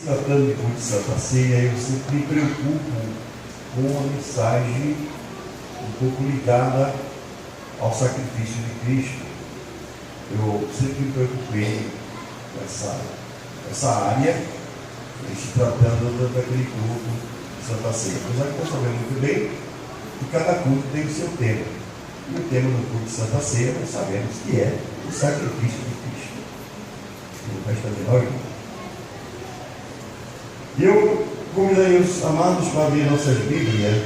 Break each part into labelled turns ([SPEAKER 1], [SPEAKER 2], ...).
[SPEAKER 1] Tratando de culto de Santa Ceia, eu sempre me preocupo com a mensagem um pouco ligada ao sacrifício de Cristo. Eu sempre me preocupei com essa área, se tratando daquele culto de Santa Ceia. Apesar que nós sabemos muito bem que cada culto tem o seu tema. E o tema do culto de Santa Ceia nós sabemos que é o sacrifício de Cristo. Não vai estar menor. E eu convidei os amados para abrir nossas Bíblias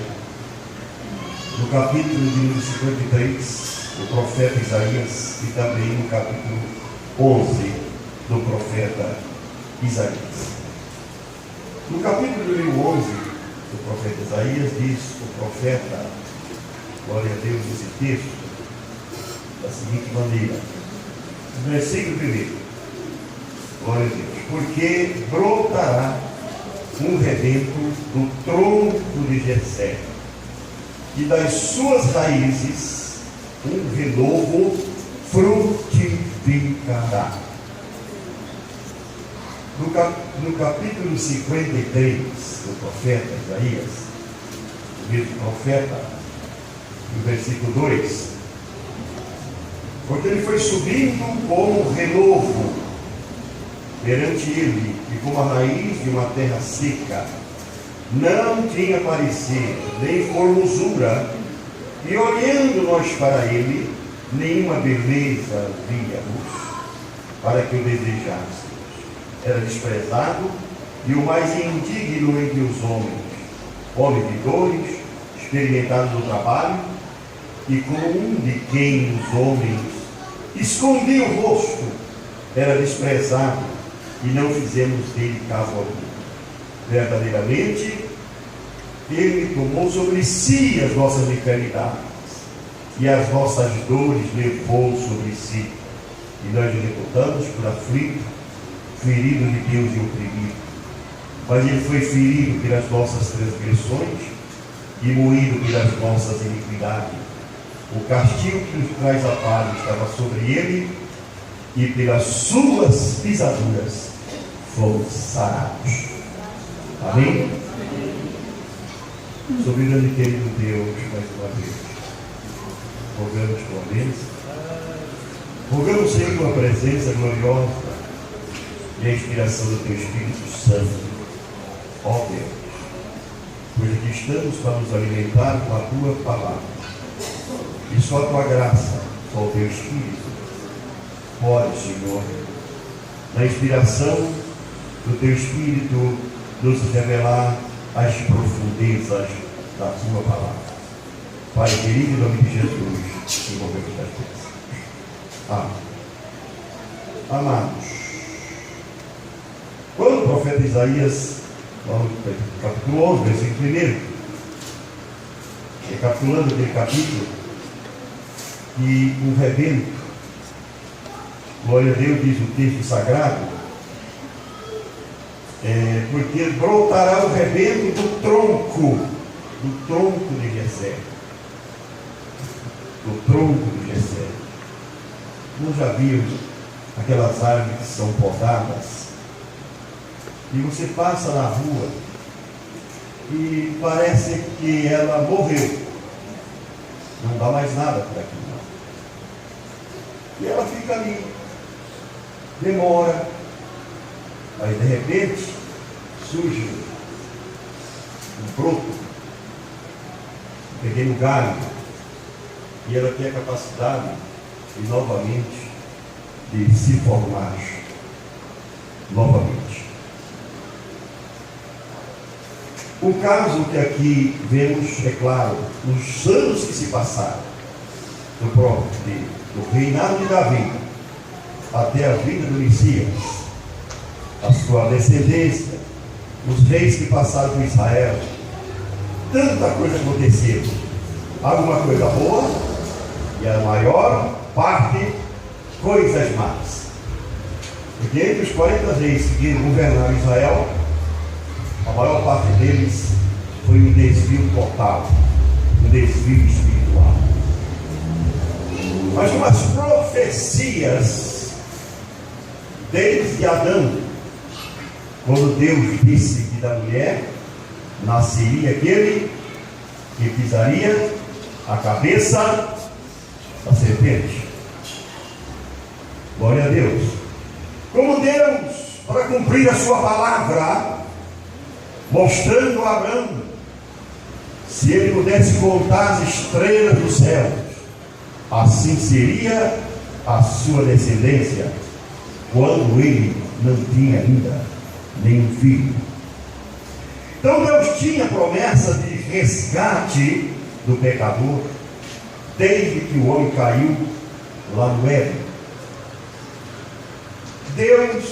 [SPEAKER 1] no capítulo de número 53 do profeta Isaías e também no capítulo 11 do profeta Isaías. No capítulo número 11 do profeta Isaías diz o profeta, glória a Deus, esse texto da seguinte maneira, no versículo 1, glória a Deus, porque brotará um rebento do tronco de Jessé, e das suas raízes um renovo frutificará. No capítulo 53 do profeta Isaías, o mesmo profeta, no versículo 2, porque ele foi subindo como renovo perante ele, e como a raiz de uma terra seca, não tinha parecer, nem formosura, e olhando nós para ele, nenhuma beleza víamos, para que o desejássemos. Era desprezado e o mais indigno entre os homens, homem de dores, experimentado no trabalho, e como um de quem os homens escondiam o rosto, era desprezado, e não fizemos dele caso algum. Verdadeiramente, ele tomou sobre si as nossas enfermidades, e as nossas dores levou sobre si, e nós o reputamos por aflito, ferido de Deus e oprimido. Mas ele foi ferido pelas nossas transgressões e moído pelas nossas iniquidades. O castigo que nos traz a paz estava sobre ele, e pelas suas pisaduras fomos sarados. Amém? Soberano e querido Deus, mais uma vez, rogamos tua bênção, rogamos, Senhor, tua presença gloriosa e a inspiração do teu Espírito Santo, ó Deus, pois aqui estamos para nos alimentar com a tua palavra, e só a tua graça, só o teu Espírito pode, Senhor, na inspiração do teu Espírito, nos revelar as profundezas da tua palavra. Pai querido, em nome de Jesus, envolvemos das bênçãos. Amém. Amados, quando o profeta Isaías, no capítulo 11, versículo 1, recapitulando aquele capítulo, que um rebento, glória a Deus, diz o texto sagrado, porque brotará o rebento do tronco de Jessé. Do tronco de Jessé. Nós já vimos aquelas árvores que são podadas, e você passa na rua e parece que ela morreu. Não dá mais nada por aqui, não. E ela fica ali. Demora, mas de repente surge um broto, um pequeno galho, e ela tem a capacidade de novamente de se formar novamente. O caso que aqui vemos, é claro, nos anos que se passaram do reinado de Davi até a vinda do Messias, a sua descendência, os reis que passaram por Israel, tanta coisa aconteceu, alguma coisa boa e a maior parte coisas más, porque entre os 40 reis que governaram Israel, a maior parte deles foi um desvio total, um desvio espiritual. Mas umas profecias desde Adão quando Deus disse que da mulher nasceria aquele que pisaria a cabeça da serpente. Glória a Deus. Como Deus, para cumprir a sua palavra, mostrando a Abraão, se ele pudesse contar as estrelas dos céus, assim seria a sua descendência, quando ele não tinha ainda nenhum filho. Então Deus tinha promessa de resgate do pecador, desde que o homem caiu lá no Éden. Deus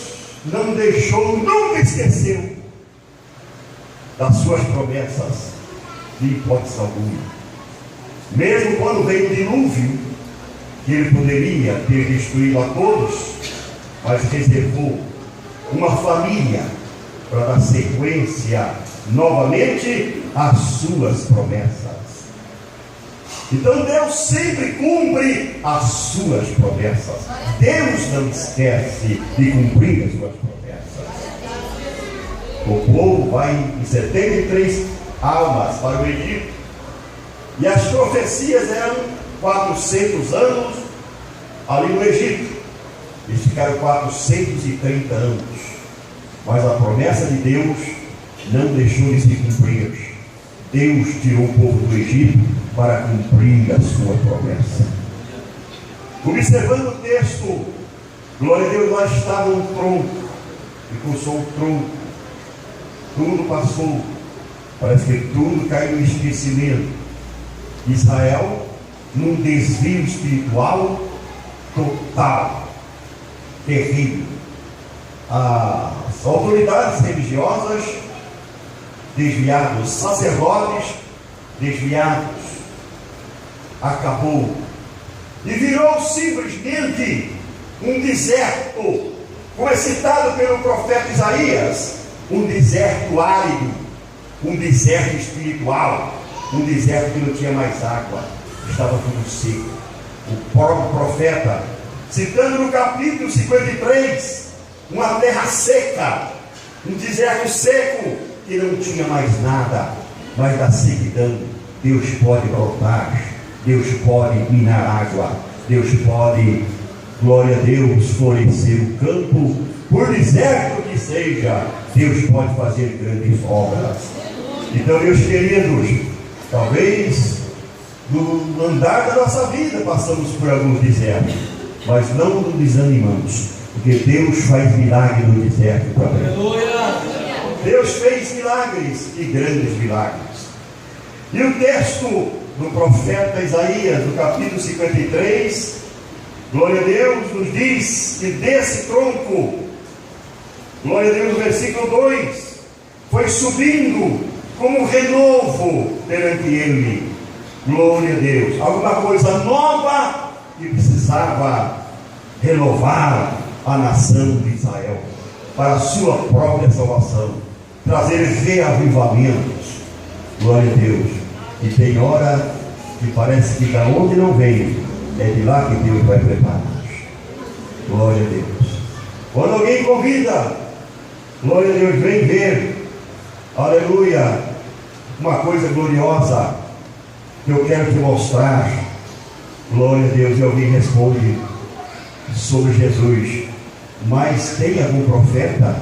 [SPEAKER 1] não deixou, nunca esqueceu das suas promessas, de hipótese alguma. Mesmo quando veio o dilúvio, que ele poderia ter destruído a todos, mas reservou uma família para dar sequência novamente às suas promessas. Então Deus sempre cumpre as suas promessas. Deus não esquece de cumprir as suas promessas. O povo vai em 73 almas para o Egito, e as profecias eram 400 anos ali no Egito. Eles ficaram 430 anos, mas a promessa de Deus não deixou de se cumprir. Deus tirou o povo do Egito para cumprir a sua promessa. Observando o texto, glória a Deus, lá estava um tronco, e coçou o tronco, tudo passou, parece que tudo caiu no esquecimento. Israel, num desvio espiritual total, terrível. As autoridades religiosas desviados, sacerdotes desviados, acabou e virou simplesmente um deserto, como é citado pelo profeta Isaías, um deserto árido, um deserto espiritual, um deserto que não tinha mais água, estava tudo seco. O próprio profeta, citando no capítulo 53, uma terra seca, um deserto seco, que não tinha mais nada, mas da sequidão Deus pode brotar, Deus pode minar água, Deus pode, glória a Deus, florescer o campo, por deserto que seja, Deus pode fazer grandes obras. Então, meus queridos, talvez no andar da nossa vida passamos por alguns desertos, mas não nos desanimamos, porque Deus faz milagre no deserto também. Deus fez milagres, e grandes milagres. E o texto do profeta Isaías, no capítulo 53, glória a Deus, nos diz que desse tronco, glória a Deus, no versículo 2, foi subindo como um renovo perante ele. Glória a Deus. Alguma coisa nova que precisava renovar a nação de Israel para a sua própria salvação, trazer reavivamentos. Glória a Deus. E tem hora que parece que da onde não veio, é de lá que Deus vai preparar. Glória a Deus. Quando alguém convida, glória a Deus, vem ver, aleluia, uma coisa gloriosa que eu quero te mostrar. Glória a Deus. E alguém responde sobre Jesus: mas tem algum profeta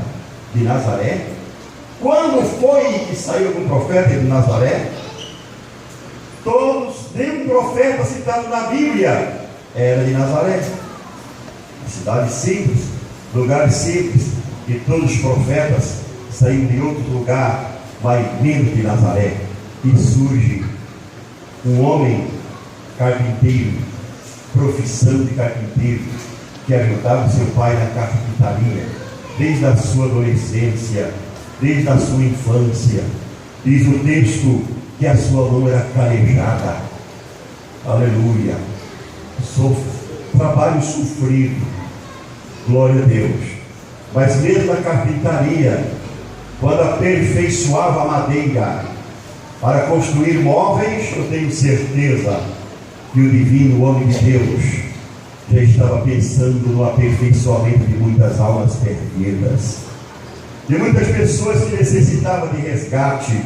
[SPEAKER 1] de Nazaré? Quando foi que saiu algum profeta de Nazaré? Todos, nenhum profeta citado na Bíblia era de Nazaré. Cidade simples, lugar simples, e todos os profetas saíram de outro lugar, mas menos de Nazaré. E surge um homem carpinteiro, profissão de carpinteiro, que ajudava seu pai na carpintaria, desde a sua adolescência, desde a sua infância. Diz o texto que a sua mão era calejada. Aleluia. Trabalho sofrido. Glória a Deus. Mas mesmo a carpintaria, quando aperfeiçoava a madeira para construir móveis, eu tenho certeza que o divino homem de Deus já estava pensando no aperfeiçoamento de muitas almas perdidas. de muitas pessoas que necessitavam de resgate.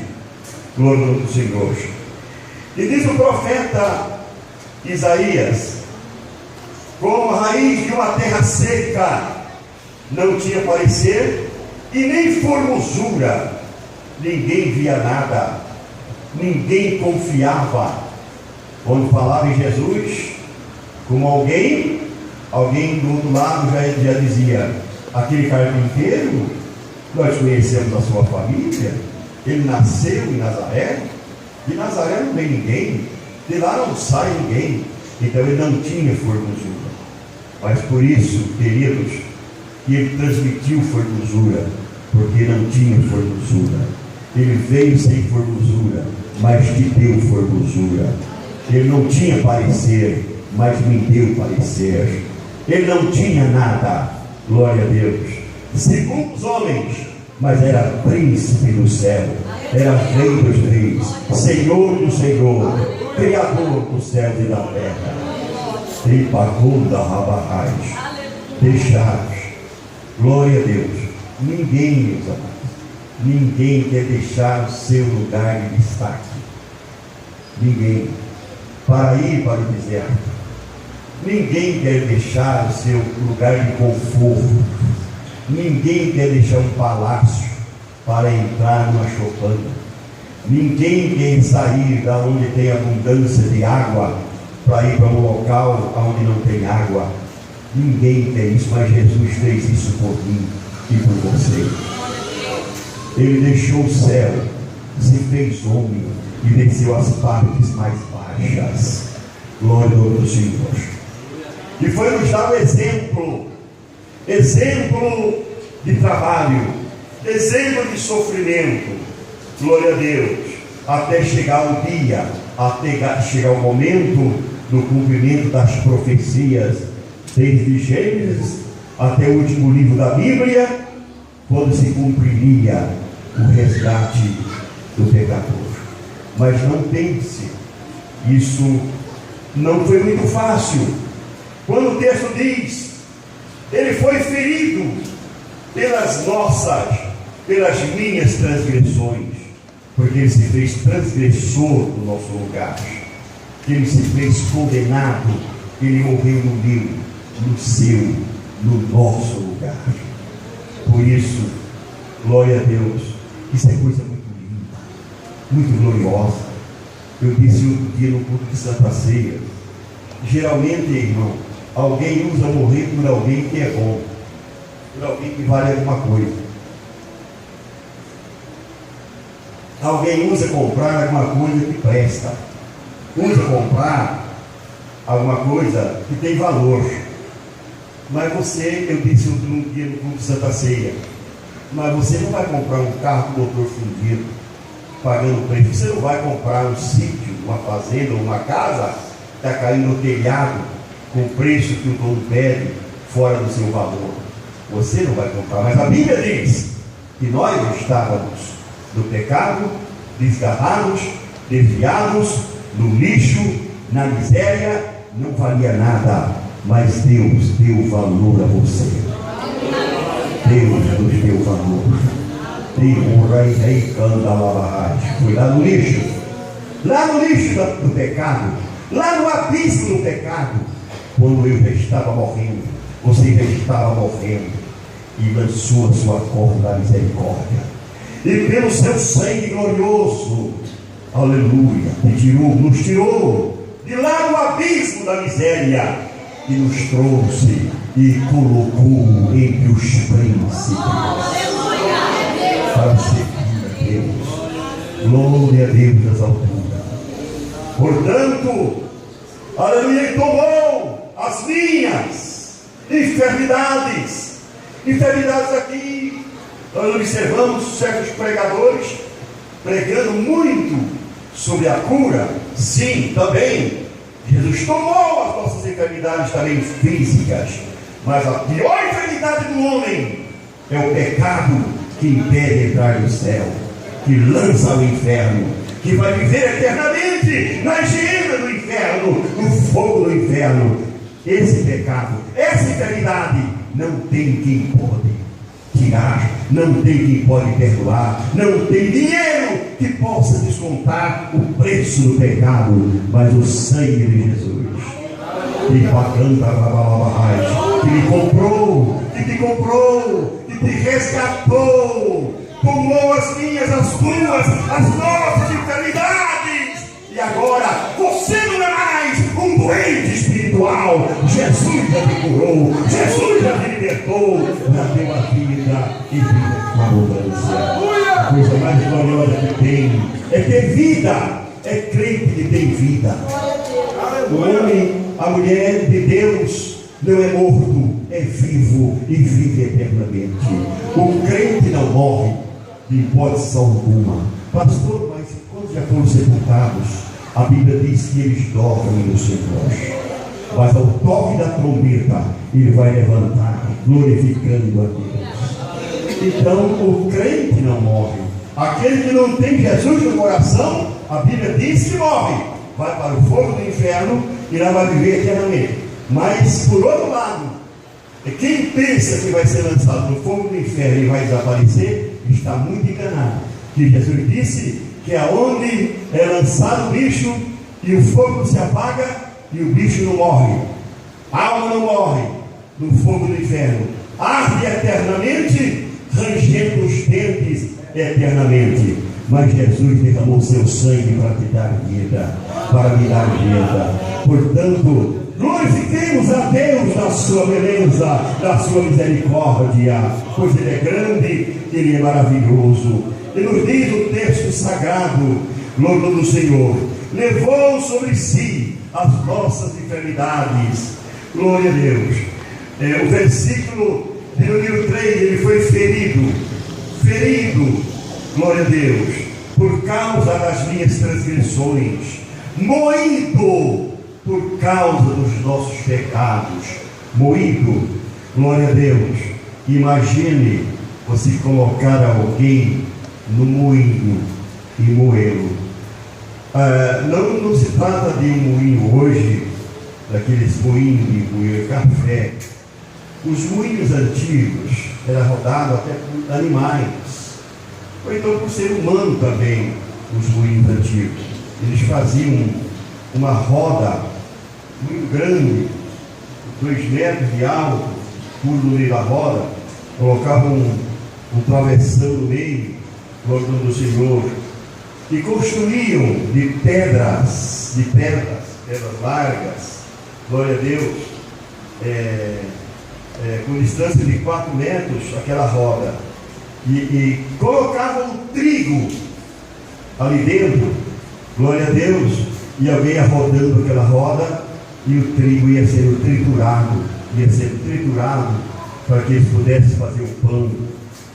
[SPEAKER 1] Glória do Senhor. E diz o profeta Isaías: como a raiz de uma terra seca, não tinha parecer e nem formosura, ninguém via nada, ninguém confiava. Quando falava em Jesus, como alguém do outro lado já dizia: aquele carpinteiro, nós conhecemos a sua família, ele nasceu em Nazaré, de Nazaré não vem ninguém, de lá não sai ninguém. Então ele não tinha formosura. Mas por isso, queridos, que ele transmitiu formosura, porque não tinha formosura. Ele veio sem formosura, mas te deu formosura. Ele não tinha parecer, mas me deu parecer. Ele não tinha nada, glória a Deus, segundo os homens, mas era príncipe do céu, era rei dos reis, senhor do senhor, criador dos céus e da terra. Tripagunda rabarrais, deixados, glória a Deus. Ninguém, meus amados, ninguém quer deixar o seu lugar de destaque. Ninguém. Para ir para o deserto, ninguém quer deixar o seu lugar de conforto. Ninguém quer deixar um palácio para entrar numa choupana. Ninguém quer sair da onde tem abundância de água para ir para um local onde não tem água. Ninguém quer isso, mas Jesus fez isso por mim e por você. Ele deixou o céu, se fez homem e desceu às partes mais baixas. Glória ao Senhor. E foi nos dar um exemplo de trabalho, exemplo de sofrimento. Glória a Deus. Até chegar o dia, até chegar o momento do cumprimento das profecias, desde Gênesis até o último livro da Bíblia, quando se cumpriria o resgate do pecador. Mas não pense, isso não foi muito fácil. Quando o texto diz: ele foi ferido pelas minhas transgressões, porque ele se fez transgressor do nosso lugar, ele se fez condenado, ele morreu no meu, no seu, no nosso lugar. Por isso, glória a Deus, isso é coisa muito linda, muito gloriosa. Eu disse outro dia no culto de Santa Ceia, geralmente, irmão, alguém usa morrer por alguém que é bom, por alguém que vale alguma coisa. Alguém usa comprar alguma coisa que presta, usa comprar alguma coisa que tem valor. Mas você, eu disse outro dia no culto de Santa Ceia, mas você não vai comprar um carro com motor fundido pagando preço. Você não vai comprar um sítio, uma fazenda ou uma casa que está caindo no telhado com o preço que o dono pede fora do seu valor. Você não vai comprar. Mas a Bíblia diz que nós estávamos do pecado, desgarrados, desviados, no lixo, na miséria, não valia nada, mas Deus deu valor a você. Deus nos deu valor. Foi lá no lixo do pecado, lá no abismo do pecado, quando eu já estava morrendo, você já estava morrendo, e lançou a sua corda da misericórdia. E pelo seu sangue glorioso, aleluia, nos tirou de lá do abismo da miséria e nos trouxe e colocou entre os príncipes para servir a Deus. Glória a Deus das alturas. Portanto, aleluia, ele tomou as minhas enfermidades aqui. Nós observamos certos pregadores pregando muito sobre a cura. Sim, também Jesus tomou as nossas enfermidades também físicas, mas a pior enfermidade do homem é o pecado, que impede entrar no céu, que lança ao inferno, que vai viver eternamente na hiena do inferno, no fogo do inferno. Esse pecado, essa enfermidade, não tem quem pode tirar, não tem quem pode perdoar, não tem dinheiro que possa descontar o preço do pecado, mas o sangue de Jesus, que me comprou, que te comprou, que te resgatou, tomou as minhas, as tuas, as nossas enfermidades, e agora você não é mais um doente espiritual. Jesus já te curou, Jesus já te libertou, já deu a vida e vida com abundância. A coisa mais gloriosa que tem é ter vida, é crente que tem vida. O homem, a mulher de Deus não é morto, é vivo e vive eternamente. O crente não morre de hipótese alguma. Pastor, mas quando já foram sepultados, a Bíblia diz que eles dormem no Senhor, mas ao toque da trombeta ele vai levantar, glorificando a Deus. Então o crente não morre. Aquele que não tem Jesus no coração, a Bíblia diz que morre, vai para o fogo do inferno e lá vai viver eternamente. Mas por outro lado, quem pensa que vai ser lançado no fogo do inferno e vai desaparecer, está muito enganado. Que Jesus disse que aonde é lançado o bicho e o fogo se apaga e o bicho não morre, a alma não morre no fogo do inferno, arde eternamente, rangendo os dentes eternamente. Mas Jesus derramou seu sangue para te dar vida, para me dar vida. Portanto, glorifiquemos a Deus na sua beleza, na sua misericórdia, pois Ele é grande, Ele é maravilhoso. E nos diz o texto sagrado, louvor do Senhor, levou sobre si as nossas enfermidades. Glória a Deus. O versículo de número 3, ele foi ferido, glória a Deus, por causa das minhas transgressões, moído por causa dos nossos pecados, moído. Glória a Deus. Imagine você colocar alguém no moinho e moê-lo. Não se trata de um moinho hoje, daqueles moinhos de moer café. Os moinhos antigos eram rodados até por animais, ou então por ser humano também. Os moinhos antigos, eles faziam uma roda muito grande, 2 metros de alto, tudo no meio da roda, colocavam um travessão no meio, glória do Senhor, e construíam de pedras largas, glória a Deus, com distância de 4 metros, aquela roda, e colocavam o trigo ali dentro, glória a Deus, e alguém ia rodando aquela roda, e o trigo ia sendo triturado, para que eles pudessem fazer o pão.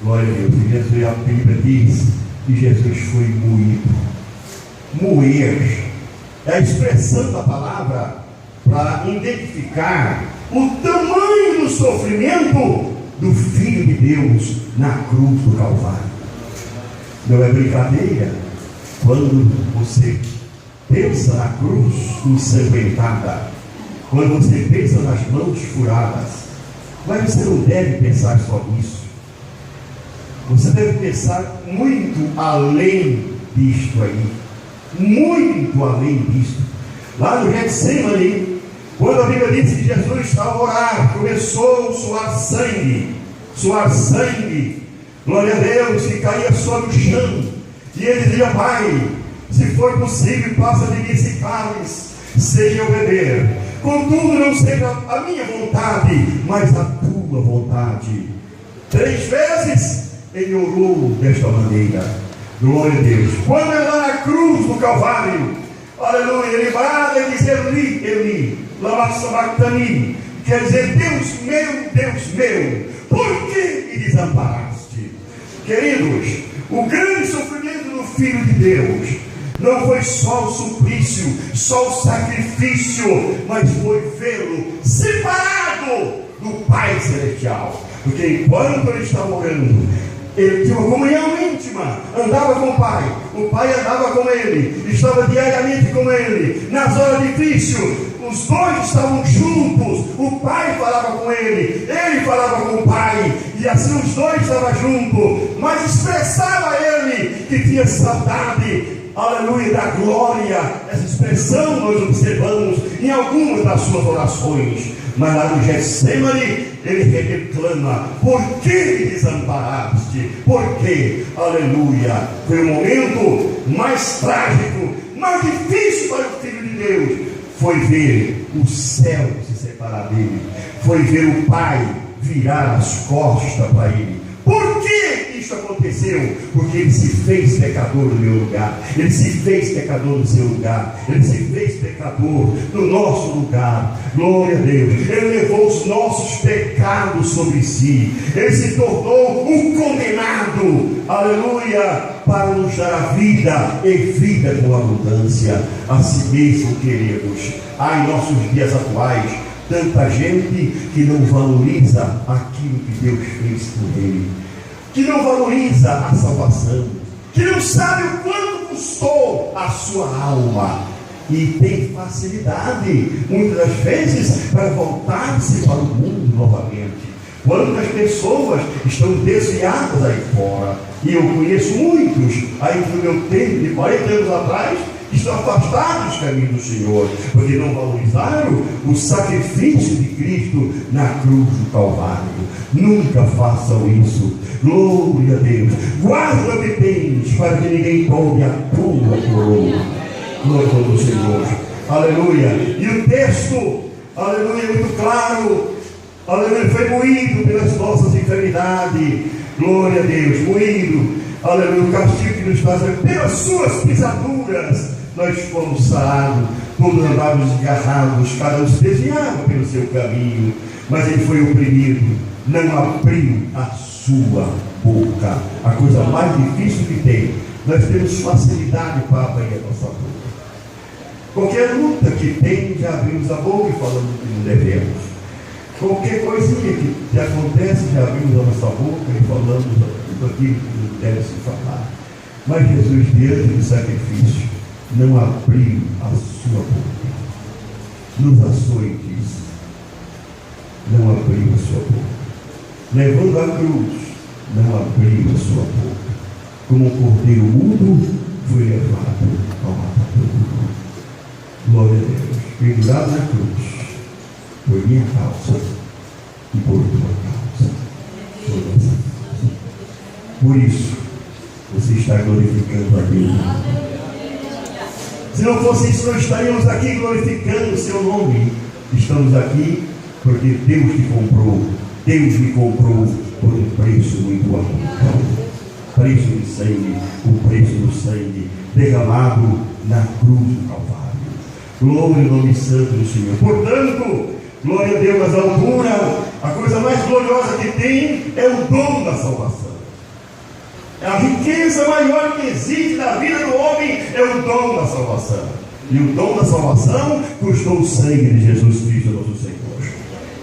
[SPEAKER 1] Glória a Deus. E Jesus, a Bíblia diz que Jesus foi moído. Moer é a expressão da palavra para identificar o tamanho do sofrimento do Filho de Deus na cruz do Calvário. Não é brincadeira quando você pensa na cruz ensanguentada, quando você pensa nas mãos furadas. Mas você não deve pensar só nisso. Você deve pensar muito além disto aí. Muito além disto. Lá no Getsemane, quando a Bíblia diz que Jesus estava a orar, começou a suar sangue, glória a Deus, que caía sobre o chão. E ele dizia: Pai, se for possível, passa de mim esse cálice, seja eu beber. Contudo, não seja a minha vontade, mas a tua vontade. 3 vezes ele orou desta maneira. Glória a Deus. Quando ele lá na cruz do Calvário, aleluia, ele vai e diz: Eli, lama sabachthani, quer dizer: Deus meu, por que me desamparaste? Queridos, o grande sofrimento do Filho de Deus não foi só o suplício, só o sacrifício, mas foi vê-lo separado do Pai Celestial. Porque enquanto ele estava orando, ele tinha uma comunhão íntima, andava com o Pai andava com ele, estava diariamente com ele. Nas horas difíceis, os dois estavam juntos, o pai falava com ele falava com o pai, e assim os dois estavam juntos, mas expressava ele que tinha saudade, aleluia, da glória. Essa expressão nós observamos em algumas das suas orações, mas lá no Getsemane ele reclama: por que me desamparaste? Por quê? Aleluia. Foi o momento mais trágico, mais difícil para o Filho de Deus, foi ver o céu se separar dele, foi ver o Pai virar as costas para ele. Por que isso aconteceu? Porque ele se fez pecador no meu lugar, ele se fez pecador no seu lugar, ele se fez pecador no nosso lugar. Glória a Deus. Ele levou os nossos pecados sobre si, ele se tornou um condenado, aleluia, para nos dar a vida e vida com abundância. Assim mesmo queremos. Há em nossos dias atuais tanta gente que não valoriza aquilo que Deus fez por ele, que não valoriza a salvação, que não sabe o quanto custou a sua alma, e tem facilidade, muitas das vezes, para voltar-se para o mundo novamente. Quantas pessoas estão desviadas aí fora, e eu conheço muitos, aí no meu tempo de 40 anos atrás, estão afastados dos caminhos do Senhor, porque não valorizaram o sacrifício de Cristo na cruz do Calvário. Nunca façam isso. Glória a Deus. Guarda-me bens, para que ninguém tome a tua coroa. Glória ao Senhor. Aleluia. E o texto, aleluia, é muito claro. Aleluia, ele foi moído pelas nossas enfermidades. Glória a Deus, moído. Aleluia, o castigo que nos faz pelas suas pisaduras nós fomos sarados. Todos andávamos desgarrados, cada um se desviava pelo seu caminho, mas ele foi oprimido, não abriu a sua boca. A coisa mais difícil que tem, nós temos facilidade para abrir a nossa boca. Qualquer luta que tem, já abrimos a boca e falamos o que não devemos. Qualquer coisinha que acontece, já abrimos a nossa boca e falamos aquilo que não deve se falar. Mas Jesus, diante do sacrifício, não abriu a sua boca. Nos açoites, não abriu a sua boca. Levando a cruz, não abriu a sua boca. Como um cordeiro mudo, foi levado ao matadouro. Glória a Deus. Pendurado na cruz, por minha causa e por tua causa. Por isso, você está glorificando a Deus. Se não fosse isso, nós estaríamos aqui glorificando o seu nome. Estamos aqui porque Deus te comprou. Deus me comprou por um preço muito alto. Preço de sangue, o preço do sangue derramado na cruz do Calvário. Glória ao nome santo do Senhor. Portanto, glória a Deus nas alturas. A coisa mais gloriosa que tem é o dom da salvação. A riqueza maior que existe na vida do homem é o dom da salvação. E o dom da salvação custou o sangue de Jesus Cristo, nosso Senhor.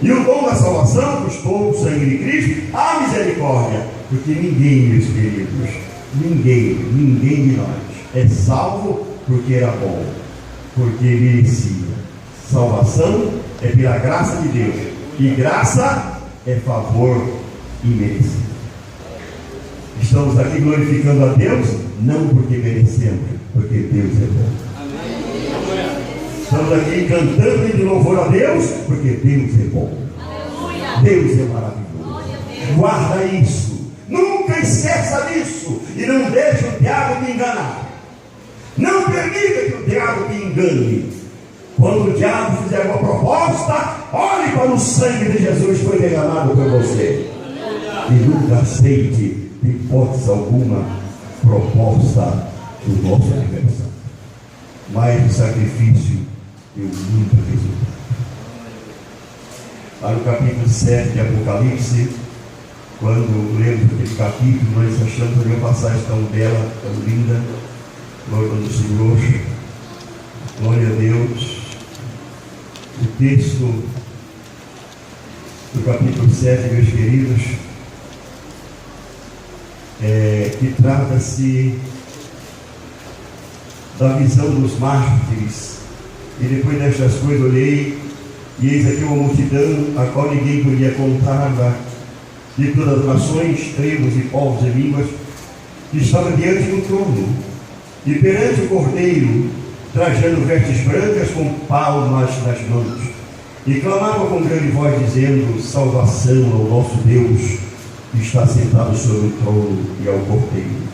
[SPEAKER 1] E o dom da salvação custou o sangue de Cristo, a misericórdia. Porque ninguém, meus queridos, ninguém de nós é salvo porque era bom, porque merecia. Salvação é pela graça de Deus. E graça é favor imerecido. Estamos aqui glorificando a Deus, não porque merecemos, porque Deus é bom. Amém. Estamos aqui cantando de louvor a Deus, porque Deus é bom. Aleluia. Deus é maravilhoso. Guarda isso, nunca esqueça disso, e não deixe o diabo te enganar. Não permita que o diabo te engane. Quando o diabo fizer uma proposta, olhe para o sangue de Jesus que foi derramado por você. E nunca aceite, de hipótese alguma, proposta do nosso aniversário. Mas o sacrifício deu muito resultado. Lá no capítulo 7 de Apocalipse, quando lemos aquele capítulo, nós achamos uma passagem tão bela, tão linda. Glória ao Senhor, glória a Deus. O texto do capítulo 7, meus queridos, que trata-se da visão dos mártires E depois destas coisas olhei, e eis aqui uma multidão, a qual ninguém podia contar, de todas as nações, tribos e povos e línguas, que estava diante do trono, e perante o Cordeiro, trajando vestes brancas com palmas nas mãos, e clamava com grande voz, dizendo: salvação ao nosso Deus, que está sentado sobre o trono, e ao Cordeiro.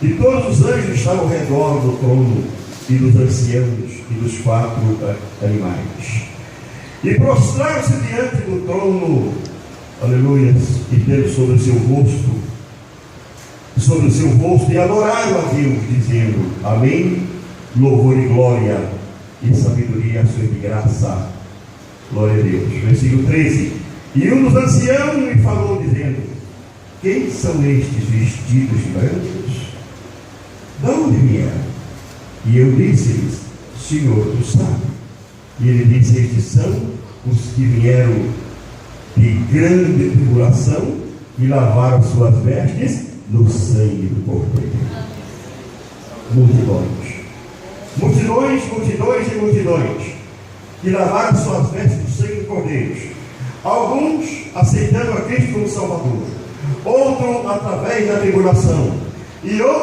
[SPEAKER 1] E todos os anjos estavam ao redor do trono, e dos anciãos, e dos 4 animais. E prostraram-se diante do trono, aleluia, e tendo sobre o seu rosto, e adoraram a Deus, dizendo: amém, louvor e glória, e sabedoria, ações de graça, glória a Deus. Versículo 13. E um dos anciãos me falou, dizendo: quem são estes vestidos brancos? De onde vieram? E eu disse-lhes: Senhor, tu sabes. E ele disse: estes são os que vieram de grande tribulação e lavaram suas vestes no sangue do Cordeiro. Multidões e multidões que lavaram suas vestes no sangue do Cordeiro. Alguns aceitando a Cristo como Salvador, outros através da tribulação, e outros